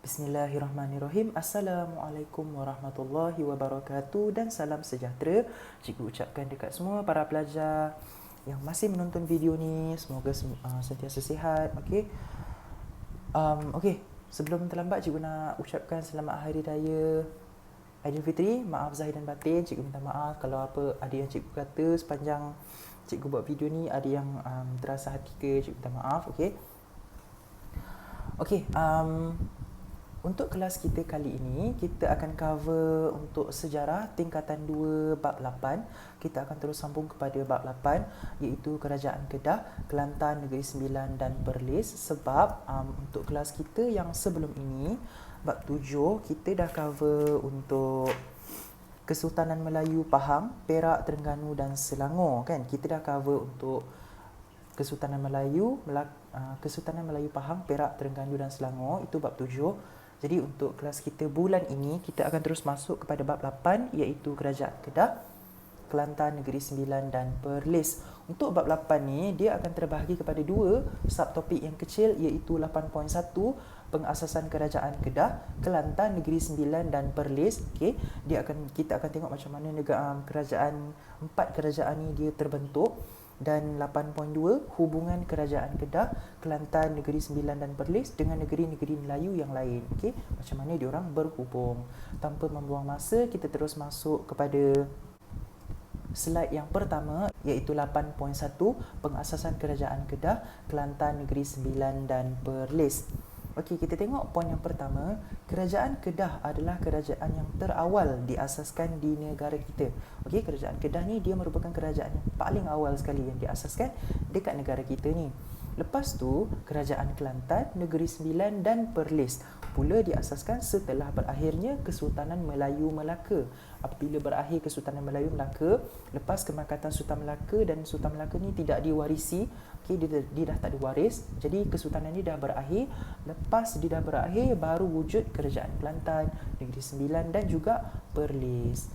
Bismillahirrahmanirrahim. Assalamualaikum warahmatullahi wabarakatuh dan salam sejahtera cikgu ucapkan dekat semua para pelajar yang masih menonton video ni. Semoga sentiasa sihat. Okey, sebelum terlambat cikgu nak ucapkan selamat hari raya Aidilfitri. Maaf zahir dan batin, cikgu minta maaf kalau apa ada yang cikgu kata sepanjang cikgu buat video ni ada yang terasa hati ke, cikgu minta maaf. Untuk kelas kita kali ini, kita akan cover untuk sejarah tingkatan 2 bab 8. Kita akan terus sambung kepada bab 8 iaitu Kerajaan Kedah, Kelantan, Negeri Sembilan dan Perlis. Sebab untuk kelas kita yang sebelum ini, bab 7, kita dah cover untuk Kesultanan Melayu Pahang, Perak, Terengganu dan Selangor kan. Kita dah cover untuk Kesultanan Melayu Pahang, Perak, Terengganu dan Selangor, itu bab 7. Jadi untuk kelas kita bulan ini, kita akan terus masuk kepada bab 8 iaitu Kerajaan Kedah, Kelantan, Negeri Sembilan dan Perlis. Untuk bab 8 ni, dia akan terbahagi kepada 2 subtopik yang kecil iaitu 8.1 Pengasasan Kerajaan Kedah, Kelantan, Negeri Sembilan dan Perlis. Kita akan tengok macam mana kerajaan 4 kerajaan ni dia terbentuk. Dan 8.2 hubungan Kerajaan Kedah, Kelantan, Negeri Sembilan dan Perlis dengan negeri-negeri Melayu yang lain. Macam mana diorang berhubung. Tanpa membuang masa, kita terus masuk kepada slide yang pertama iaitu 8.1 Pengasasan Kerajaan Kedah, Kelantan, Negeri Sembilan dan Perlis. Kita tengok poin yang pertama. Kerajaan Kedah adalah kerajaan yang terawal diasaskan di negara kita. Kerajaan Kedah ni dia merupakan kerajaan yang paling awal sekali yang diasaskan dekat negara kita ni. Lepas tu, Kerajaan Kelantan, Negeri Sembilan dan Perlis pula diasaskan setelah berakhirnya Kesultanan Melayu Melaka. Apabila berakhir Kesultanan Melayu Melaka, lepas kemarkatan Sultan Melaka dan Sultan Melaka ni tidak diwarisi, dia dah tak ada waris. Jadi kesultanan ni dah berakhir. Lepas dia dah berakhir, baru wujud Kerajaan Kelantan, Negeri Sembilan dan juga Perlis.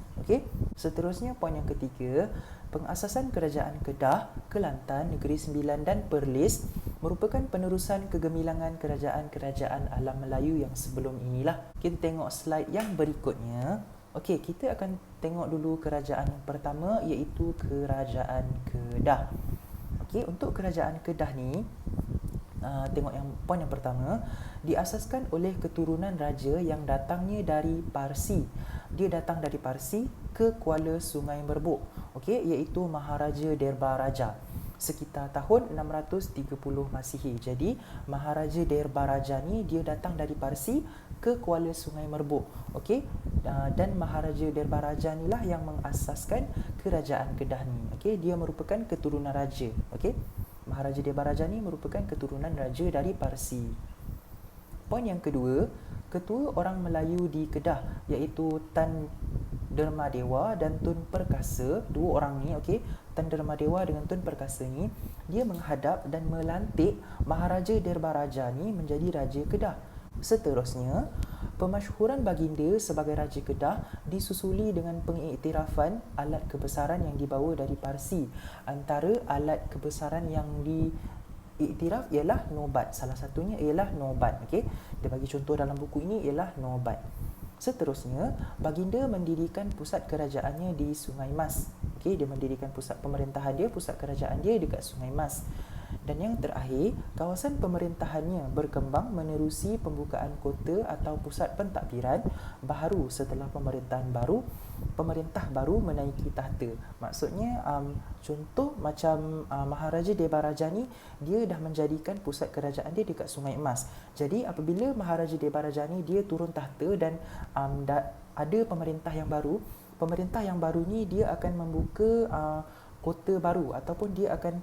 Seterusnya poin yang ketiga, pengasasan Kerajaan Kedah, Kelantan, Negeri Sembilan dan Perlis merupakan penerusan kegemilangan kerajaan-kerajaan alam Melayu yang sebelum inilah. Kita tengok slide yang berikutnya. Kita akan tengok dulu kerajaan yang pertama iaitu Kerajaan Kedah. Untuk Kerajaan Kedah ni, tengok yang poin yang pertama, diasaskan oleh keturunan raja yang datangnya dari Parsi. Dia datang dari Parsi ke Kuala Sungai Merbuk, iaitu Maharaja Derbaraja sekitar tahun 630 Masihi. Jadi Maharaja Derbaraja ni dia datang dari Parsi ke Kuala Sungai Merbuk. Dan Maharaja Derbaraja inilah yang mengasaskan Kerajaan Kedah ni. Dia merupakan keturunan raja. Maharaja Derbaraja ni merupakan keturunan raja dari Parsi. Poin yang kedua, ketua orang Melayu di Kedah iaitu Tan Dermadewa dan Tun Perkasa. Dua orang ni, Tan Dermadewa dengan Tun Perkasa ni, dia menghadap dan melantik Maharaja Derbaraja ni menjadi Raja Kedah. Seterusnya, pemasyhuran baginda sebagai Raja Kedah disusuli dengan pengiktirafan alat kebesaran yang dibawa dari Parsi. Antara alat kebesaran yang diiktiraf ialah nobat. Salah satunya ialah nobat. Dia bagi contoh dalam buku ini ialah nobat. Seterusnya, baginda mendirikan pusat kerajaannya di Sungai Mas. Dia mendirikan pusat pemerintahan dia, pusat kerajaan dia dekat Sungai Mas. Dan yang terakhir, kawasan pemerintahannya berkembang menerusi pembukaan kota atau pusat pentadbiran baru setelah pemerintah baru menaiki tahta. Maksudnya contoh macam Maharaja Derbaraja ni, dia dah menjadikan pusat kerajaan dia dekat Sungai Emas. Jadi apabila Maharaja Derbaraja ni dia turun tahta dan ada pemerintah yang baru ni dia akan membuka kota baru ataupun dia akan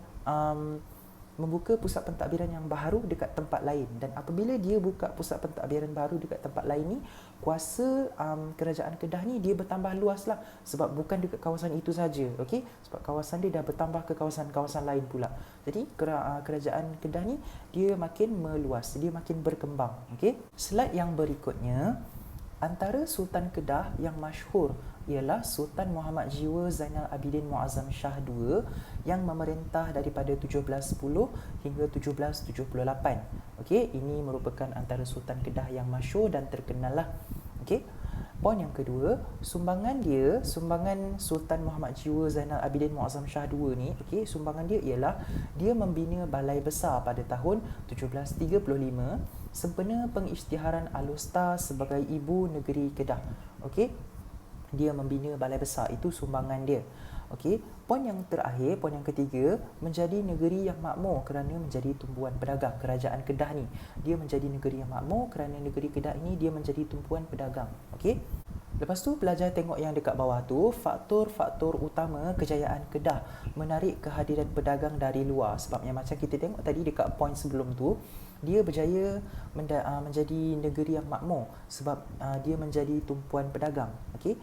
membuka pusat pentadbiran yang baru dekat tempat lain. Dan apabila dia buka pusat pentadbiran baru dekat tempat lain ni, kuasa Kerajaan Kedah ni dia bertambah luas lah. Sebab bukan dekat kawasan itu saja. Sebab kawasan dia dah bertambah ke kawasan-kawasan lain pula. Jadi Kerajaan Kedah ni dia makin meluas, dia makin berkembang. Slide yang berikutnya, Antara Sultan Kedah yang masyhur ialah Sultan Muhammad Jiwa Zainal Abidin Muazzam Shah II yang memerintah daripada 1710 hingga 1778. Okey, ini merupakan antara Sultan Kedah yang masyhur dan terkenal lah. Okey. Poin yang kedua, sumbangan Sultan Muhammad Jiwa Zainal Abidin Muazzam Shah II ni, okey, sumbangan dia ialah dia membina balai besar pada tahun 1735 sempena pengisytiharan Alustar sebagai ibu negeri Kedah. Okey. Dia membina balai besar, itu sumbangan dia. Okey, poin yang terakhir, poin yang ketiga, menjadi negeri yang makmur kerana menjadi tumpuan pedagang. Kerajaan Kedah ni, dia menjadi negeri yang makmur kerana negeri Kedah ini dia menjadi tumpuan pedagang. Okey. Lepas tu pelajar tengok yang dekat bawah tu, faktor-faktor utama kejayaan Kedah menarik kehadiran pedagang dari luar. Sebabnya macam kita tengok tadi dekat poin sebelum tu, dia berjaya menjadi negeri yang makmur sebab dia menjadi tumpuan pedagang. Okey.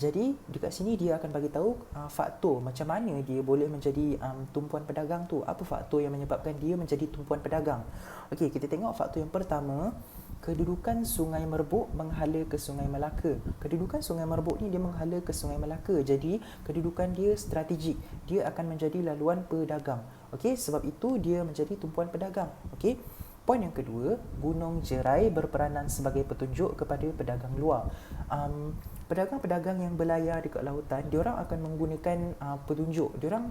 Jadi dekat sini dia akan bagi tahu faktor macam mana dia boleh menjadi tumpuan pedagang tu. Apa faktor yang menyebabkan dia menjadi tumpuan pedagang? Okey, kita tengok faktor yang pertama, kedudukan Sungai Merbuk menghala ke Sungai Melaka. Kedudukan Sungai Merbuk ni dia menghala ke Sungai Melaka. Jadi kedudukan dia strategik. Dia akan menjadi laluan pedagang. Okey, sebab itu dia menjadi tumpuan pedagang. Okey. Poin yang kedua, Gunung Jerai berperanan sebagai petunjuk kepada pedagang luar. Pedagang-pedagang yang berlayar dekat lautan, diorang akan menggunakan petunjuk. Diorang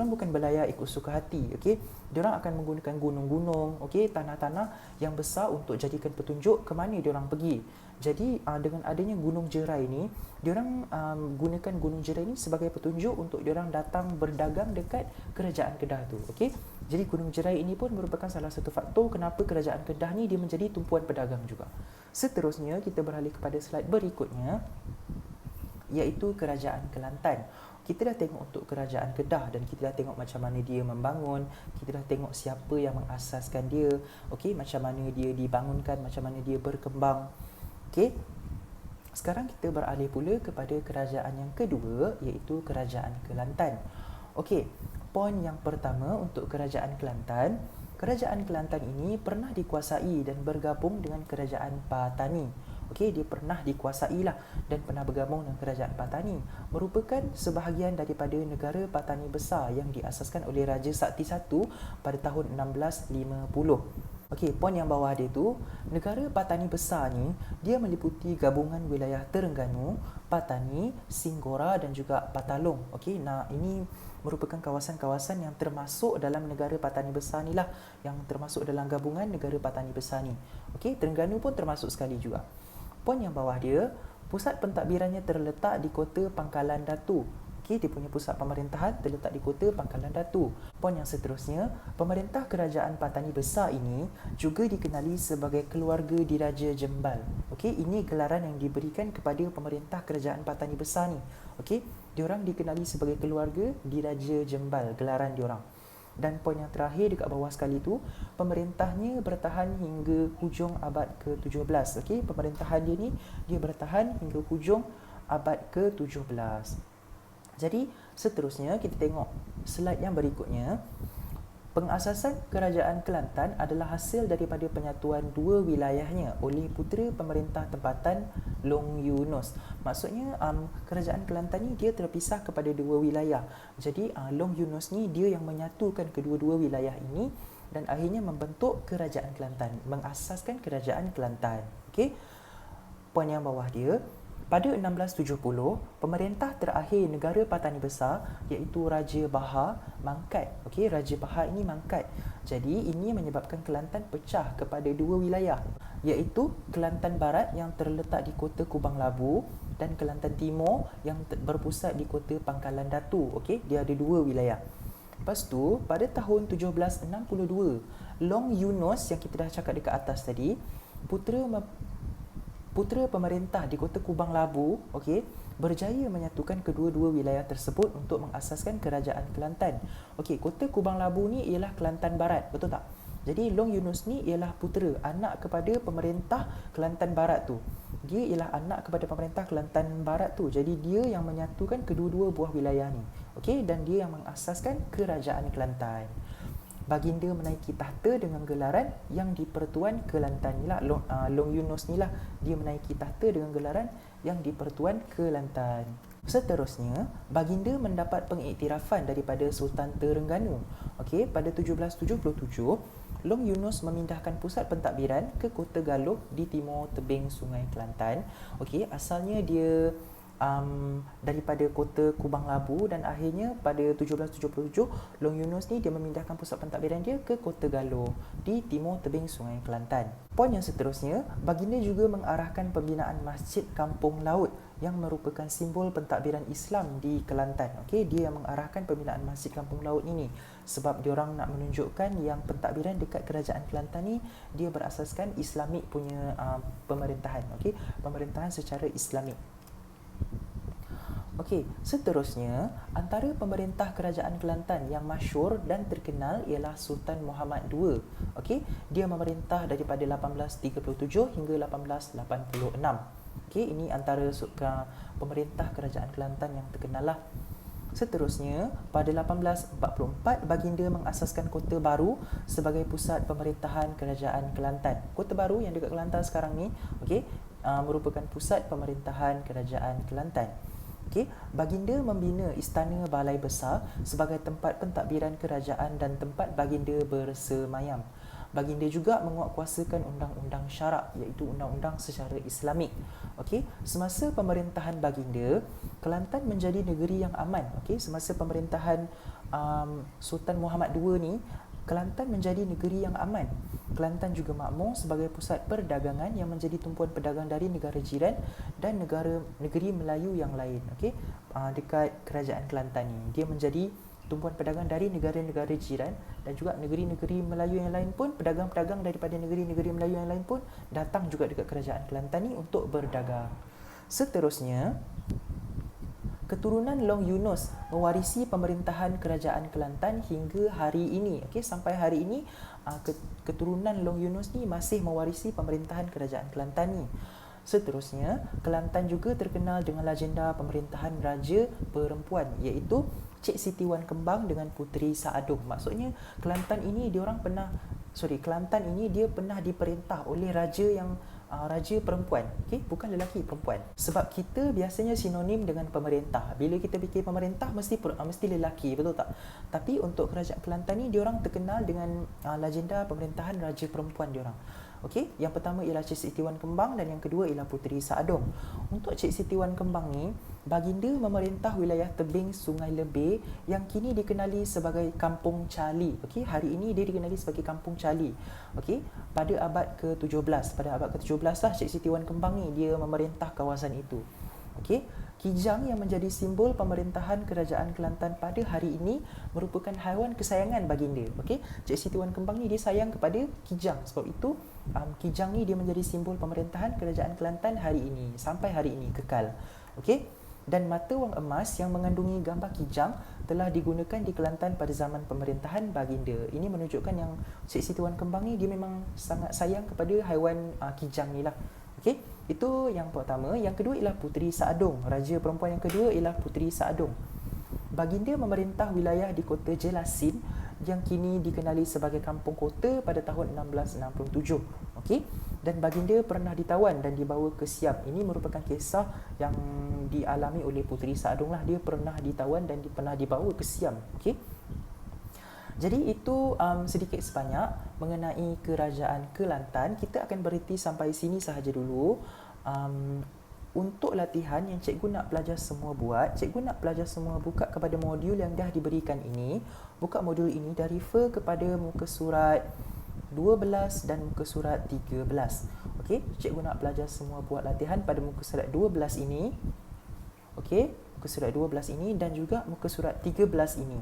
bukan berlayar ikut suka hati, okey. Diorang akan menggunakan gunung-gunung, okey, tanah-tanah yang besar untuk jadikan petunjuk ke mana diorang pergi. Jadi dengan adanya Gunung Jerai ni, diorang gunakan Gunung Jerai ni sebagai petunjuk untuk diorang datang berdagang dekat kerajaan Kedah tu, okey. Jadi Gunung Jerai ini pun merupakan salah satu faktor kenapa kerajaan Kedah ni dia menjadi tumpuan pedagang juga. Seterusnya kita beralih kepada slide berikutnya, iaitu kerajaan Kelantan. Kita dah tengok untuk kerajaan Kedah dan kita dah tengok macam mana dia membangun, kita dah tengok siapa yang mengasaskan dia, okey, macam mana dia dibangunkan, macam mana dia berkembang. Okey. Sekarang kita beralih pula kepada kerajaan yang kedua, iaitu kerajaan Kelantan. Okey. Poin yang pertama untuk kerajaan Kelantan, kerajaan Kelantan ini pernah dikuasai dan bergabung dengan kerajaan Patani. Okey, dia pernah dikuasai lah dan pernah bergabung dengan kerajaan Patani. Merupakan sebahagian daripada negara Patani besar yang diasaskan oleh Raja Sakti I pada tahun 1650. Okey, poin yang bawah dia tu, negara Patani besar ni dia meliputi gabungan wilayah Terengganu, Patani, Singgora dan juga Patalong. Okey, nah ini merupakan kawasan-kawasan yang termasuk dalam negara Patani besar ni lah, yang termasuk dalam gabungan negara Patani besar ni. Okey, Terengganu pun termasuk sekali juga. Poin yang bawah dia, pusat pentadbirannya terletak di kota Pangkalan Datu. Okey, dia punya pusat pemerintahan terletak di kota Pangkalan Datu. Poin yang seterusnya, pemerintah kerajaan Patani besar ini juga dikenali sebagai keluarga diraja Jembal. Okey, ini gelaran yang diberikan kepada pemerintah kerajaan Patani besar ni. Okey, diorang dikenali sebagai keluarga diraja Jembal, gelaran diorang. Dan poin yang terakhir dekat bawah sekali tu, pemerintahnya bertahan hingga hujung abad ke-17. Okey, pemerintahan dia ni dia bertahan hingga hujung abad ke-17. Jadi, seterusnya kita tengok slide yang berikutnya. Pengasasan kerajaan Kelantan adalah hasil daripada penyatuan dua wilayahnya oleh putera pemerintah tempatan Long Yunus. Maksudnya kerajaan Kelantan ni dia terpisah kepada dua wilayah. Jadi Long Yunus ni dia yang menyatukan kedua-dua wilayah ini dan akhirnya membentuk kerajaan Kelantan, mengasaskan kerajaan Kelantan. Okey. Poin yang bawah dia, pada 1670, pemerintah terakhir negara Patani besar iaitu Raja Bahar mangkat. Okey, Raja Bahar ini mangkat. Jadi ini menyebabkan Kelantan pecah kepada dua wilayah, iaitu Kelantan Barat yang terletak di kota Kubang Labu dan Kelantan Timur yang berpusat di kota Pangkalan Datu. Okey, dia ada dua wilayah. Lepas tu, pada tahun 1762, Long Yunus yang kita dah cakap dekat atas tadi, putera pemerintah di kota Kubang Labu, okey, berjaya menyatukan kedua-dua wilayah tersebut untuk mengasaskan kerajaan Kelantan. Okey, kota Kubang Labu ni ialah Kelantan Barat, betul tak? Jadi Long Yunus ni ialah putera, anak kepada pemerintah Kelantan Barat tu. Dia ialah anak kepada pemerintah Kelantan Barat tu. Jadi dia yang menyatukan kedua-dua buah wilayah ni. Okey, dan dia yang mengasaskan kerajaan Kelantan. baginda menaiki tahta dengan gelaran Yang di-Pertuan Kelantan. Inilah Long Yunus ni lah, dia menaiki tahta dengan gelaran Yang di-Pertuan Kelantan. Seterusnya, baginda mendapat pengiktirafan daripada Sultan Terengganu. Okey, pada 1777, Long Yunus memindahkan pusat pentadbiran ke Kota Galuh di timur tebing Sungai Kelantan. Okey, asalnya dia daripada kota Kubang Labu dan akhirnya pada 1777 Long Yunus ni dia memindahkan pusat pentadbiran dia ke Kota Galuh di timur tebing Sungai Kelantan. Poin yang seterusnya, baginda juga mengarahkan pembinaan Masjid Kampung Laut yang merupakan simbol pentadbiran Islam di Kelantan. Okey, dia yang mengarahkan pembinaan Masjid Kampung Laut ini sebab diorang nak menunjukkan yang pentadbiran dekat kerajaan Kelantan ni dia berasaskan Islamik punya pemerintahan. Okey, pemerintahan secara Islamik. Okey, seterusnya, antara pemerintah kerajaan Kelantan yang masyhur dan terkenal ialah Sultan Muhammad II. Okey, dia memerintah daripada 1837 hingga 1886. Okey, ini antara pemerintah kerajaan Kelantan yang terkenal lah. Seterusnya, pada 1844, baginda mengasaskan Kota Baru sebagai pusat pemerintahan kerajaan Kelantan. Kota Baru yang dekat Kelantan sekarang ni, okey, merupakan pusat pemerintahan kerajaan Kelantan. Okey, baginda membina Istana Balai Besar sebagai tempat pentadbiran kerajaan dan tempat baginda bersemayam. Baginda juga menguatkuasakan undang-undang syarak, iaitu undang-undang secara Islamik. Okey, semasa pemerintahan baginda, Kelantan menjadi negeri yang aman. Okey, semasa pemerintahan Sultan Muhammad II ni, Kelantan menjadi negeri yang aman. Kelantan juga makmur sebagai pusat perdagangan yang menjadi tumpuan pedagang dari negara jiran dan negeri Melayu yang lain. Okey, dekat kerajaan Kelantan ni, dia menjadi tumpuan pedagang dari negara-negara jiran dan juga negeri-negeri Melayu yang lain pun, pedagang-pedagang daripada negeri-negeri Melayu yang lain pun datang juga dekat kerajaan Kelantan ni untuk berdagang. Seterusnya, keturunan Long Yunus mewarisi pemerintahan kerajaan Kelantan hingga hari ini. Okey, sampai hari ini keturunan Long Yunus ni masih mewarisi pemerintahan kerajaan Kelantan ni. Seterusnya, Kelantan juga terkenal dengan legenda pemerintahan raja perempuan iaitu Cik Siti Wan Kembang dengan Puteri Saadong. Maksudnya Kelantan ini dia pernah diperintah oleh raja yang raja perempuan, okey, bukan lelaki, perempuan. Sebab kita biasanya sinonim dengan pemerintah. Bila kita fikir pemerintah mesti lelaki, betul tak? Tapi untuk kerajaan Kelantan ni diorang terkenal dengan legenda pemerintahan raja perempuan diorang. Okey, yang pertama ialah Cik Siti Wan Kembang dan yang kedua ialah Puteri Saadong. Untuk Cik Siti Wan Kembang ni, baginda memerintah wilayah tebing Sungai Lebih yang kini dikenali sebagai Kampung Cali. Okey, hari ini dia dikenali sebagai Kampung Cali. Okey, pada abad ke-17. Pada abad ke-17 lah Cik Siti Wan Kembang ni dia memerintah kawasan itu. Okey, kijang yang menjadi simbol pemerintahan kerajaan Kelantan pada hari ini merupakan haiwan kesayangan baginda. Okey, Cik Siti Wan Kembang ni dia sayang kepada kijang. Sebab itu kijang ni dia menjadi simbol pemerintahan kerajaan Kelantan hari ini sampai hari ini kekal. Okey, dan mata wang emas yang mengandungi gambar kijang telah digunakan di Kelantan pada zaman pemerintahan baginda. Ini menunjukkan yang Cik Siti Wan Kembang ni dia memang sangat sayang kepada haiwan kijang ni lah. Okey, itu yang pertama. Yang kedua ialah Puteri Saadong. Raja perempuan yang kedua ialah Puteri Saadong. Baginda memerintah wilayah di Kota Jelasin yang kini dikenali sebagai Kampung Kota pada tahun 1667. Okey, dan baginda pernah ditawan dan dibawa ke Siam. Ini merupakan kisah yang dialami oleh Puteri Saadong lah. Dia pernah ditawan dan pernah dibawa ke Siam. Okey, jadi itu sedikit sebanyak mengenai kerajaan Kelantan. Kita akan berhenti sampai sini sahaja dulu. Untuk latihan yang cikgu nak pelajar semua buat, cikgu nak pelajar semua buka kepada modul yang dah diberikan ini. Buka modul ini dan refer kepada muka surat 12 dan muka surat 13. Okey, cikgu nak pelajar semua buat latihan pada muka surat 12 ini. Okey, muka surat 12 ini dan juga muka surat 13 ini.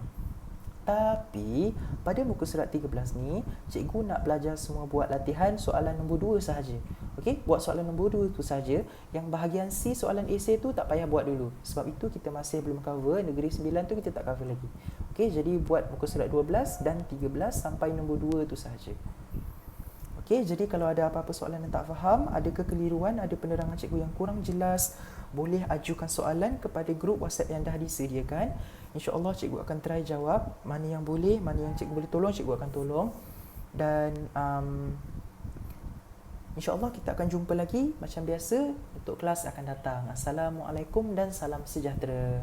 Tapi pada muka surat 13 ni, cikgu nak belajar semua buat latihan soalan nombor 2 sahaja. Okey, buat soalan nombor 2 tu saja. Yang bahagian C soalan esei tu tak payah buat dulu. Sebab itu kita masih belum cover, negeri 9 tu kita tak cover lagi. Okey, jadi buat muka surat 12 dan 13 sampai nombor 2 tu sahaja. Okey, jadi kalau ada apa-apa soalan yang tak faham, ada kekeliruan, ada penerangan cikgu yang kurang jelas, boleh ajukan soalan kepada grup WhatsApp yang dah disediakan. InsyaAllah cikgu akan try jawab. Mana yang boleh, mana yang cikgu boleh tolong, cikgu akan tolong. Dan InsyaAllah kita akan jumpa lagi macam biasa untuk kelas akan datang. Assalamualaikum dan salam sejahtera.